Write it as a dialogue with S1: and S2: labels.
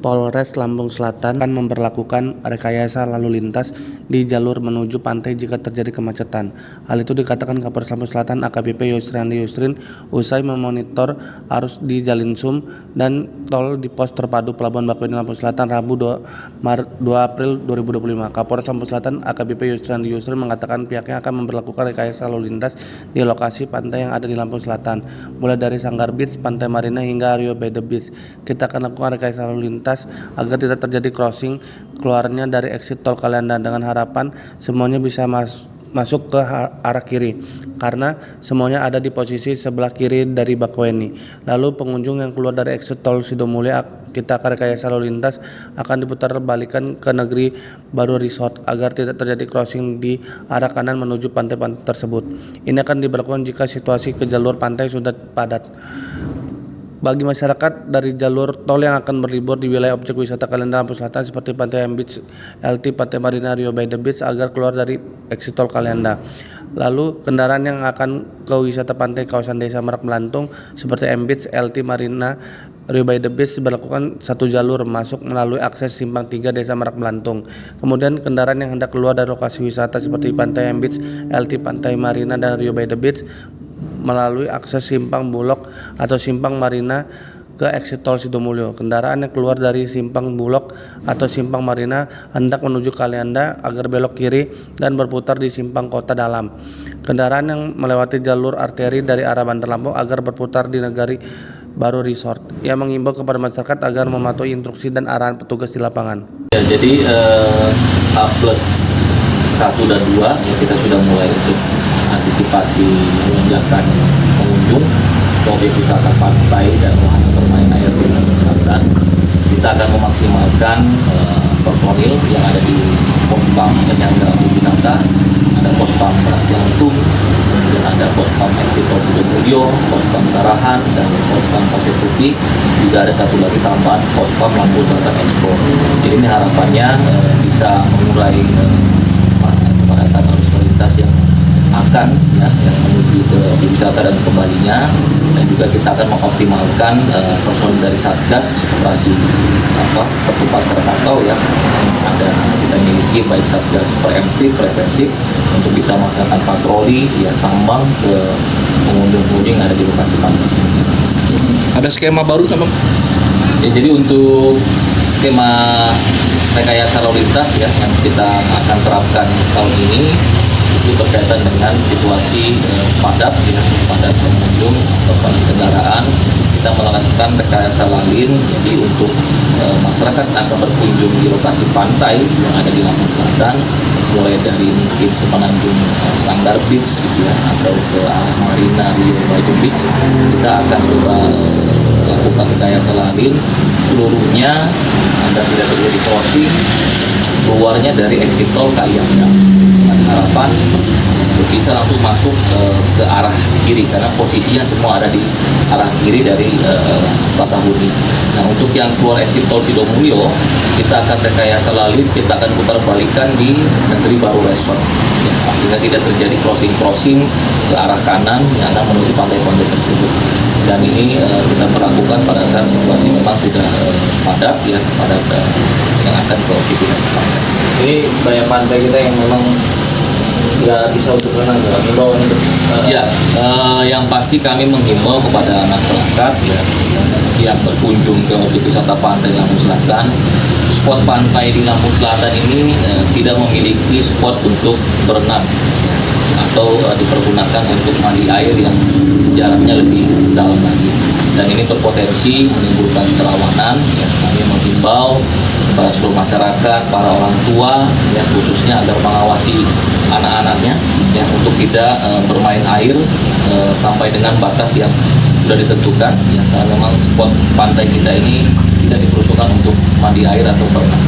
S1: Polres Lampung Selatan akan memberlakukan rekayasa lalu lintas di jalur menuju pantai jika terjadi kemacetan. Hal itu dikatakan Kapolres Lampung Selatan AKBP Yusriandi Yusrin usai memonitor arus di Jalinsum dan tol di pos terpadu Pelabuhan Bakauheni Lampung Selatan Rabu 2 April 2025. Kapolres Lampung Selatan AKBP Yusriandi Yusrin mengatakan pihaknya akan memberlakukan rekayasa lalu lintas di lokasi pantai yang ada di Lampung Selatan, mulai dari Sanggar Beach, Pantai Marina hingga Rio by the Beach. Kita akan lakukan rekayasa lalu lintas agar tidak terjadi crossing keluarnya dari exit tol Kalianda dengan harapan semuanya bisa masuk ke arah kiri karena semuanya ada di posisi sebelah kiri dari Bakauheni. Lalu pengunjung yang keluar dari exit tol Sidomulyo kita akan rekayasa lalu lintas akan diputar balikan ke Negeri Baru Resort agar tidak terjadi crossing di arah kanan menuju pantai-pantai tersebut. Ini akan diberlakukan jika situasi ke jalur pantai sudah padat. Bagi masyarakat dari jalur tol yang akan berlibur di wilayah objek wisata Kalianda Lampung Selatan seperti Pantai Beach, LT, Pantai Marina, Rio by the Beach agar keluar dari exit tol Kalianda. Lalu kendaraan yang akan ke wisata pantai kawasan Desa Merak Melantung seperti Beach, LT, Marina, Rio by the Beach berlakukan satu jalur masuk melalui akses Simpang 3 Desa Merak Melantung. Kemudian kendaraan yang hendak keluar dari lokasi wisata seperti Pantai Beach, LT, Pantai Marina, dan Rio by the Beach melalui akses Simpang Bulog atau Simpang Marina ke exit tol Sidomulyo. Kendaraan yang keluar dari Simpang Bulog atau Simpang Marina hendak menuju Kalianda agar belok kiri dan berputar di Simpang Kota Dalam. Kendaraan yang melewati jalur arteri dari arah Bandar Lampung agar berputar di Negeri Baru Resort. Ia mengimbau kepada masyarakat agar mematuhi instruksi dan arahan petugas di lapangan.
S2: Ya, jadi H+1 dan 2 ya kita sudah mulai untuk antisipasi lonjakan pengunjung ke objek wisata pantai dan wahana bermain air di Lampung Selatan. Kita akan memaksimalkan personil yang ada di pospam penyangga objek wisata, ada pospam Merak Melantung, kemudian ada pospam exit tol Sidomulyo, pospam Tarahan, dan pospam Pasir Putih. Juga ada satu lagi tambahan pospam Lampung Selatan Expo. Jadi ini harapannya bisa mengurai kepadatan arus lalu lintas yang akan yang menuju ke wisata dan kembalinya, dan juga kita akan mengoptimalkan personil dari Satgas operasi ketupat Krakatau yang ada kita miliki, baik Satgas preventif untuk kita melaksanakan patroli sambang ke pengunjung-pengunjung yang ada di lokasi pantai.
S3: Ada skema baru kan, Bang?
S2: Ya, jadi untuk skema rekayasa lalu lintas yang kita akan terapkan tahun ini itu berkaitan dengan situasi padat pengunjung atau padat kendaraan. Kita melakukan rekayasa lalin, jadi untuk masyarakat akan berkunjung di lokasi pantai yang ada di Lampung Selatan, mulai dari mungkin semenanjung Sanggar Beach atau ke arah Marina Rio by the Beach, kita akan coba lakukan rekayasa lalin seluruhnya agar tidak terjadi crossing keluarnya dari exit tol Kalianda. Harapan bisa langsung masuk ke arah kiri karena posisinya semua ada di arah kiri dari Bakauheni. Nah, untuk yang keluar exit tol Sidomulyo kita akan rekayasa lalin, kita akan putar balikan di Negeri Baru Resort sehingga tidak terjadi crossing ke arah kanan yang akan menuju pantai-pantai tersebut. Dan ini kita melakukan pada saat situasi memang sudah padat yang akan ke objek wisata pantai.
S4: Ini banyak pantai kita yang memang nggak bisa untuk renang, himbauan untuk
S2: yang pasti kami menghimbau kepada masyarakat yang berkunjung ke objek wisata pantai Lampung Selatan. Spot pantai di Lampung Selatan ini tidak memiliki spot untuk berenang atau dipergunakan untuk mandi air yang jaraknya lebih dalam lagi, dan ini berpotensi menimbulkan kerawanan. Kami menghimbau kepada seluruh masyarakat, para orang tua khususnya agar mengawasi anak-anaknya untuk tidak bermain air sampai dengan batas yang sudah ditentukan karena memang spot pantai kita ini tidak diperuntukkan untuk mandi air atau berenang.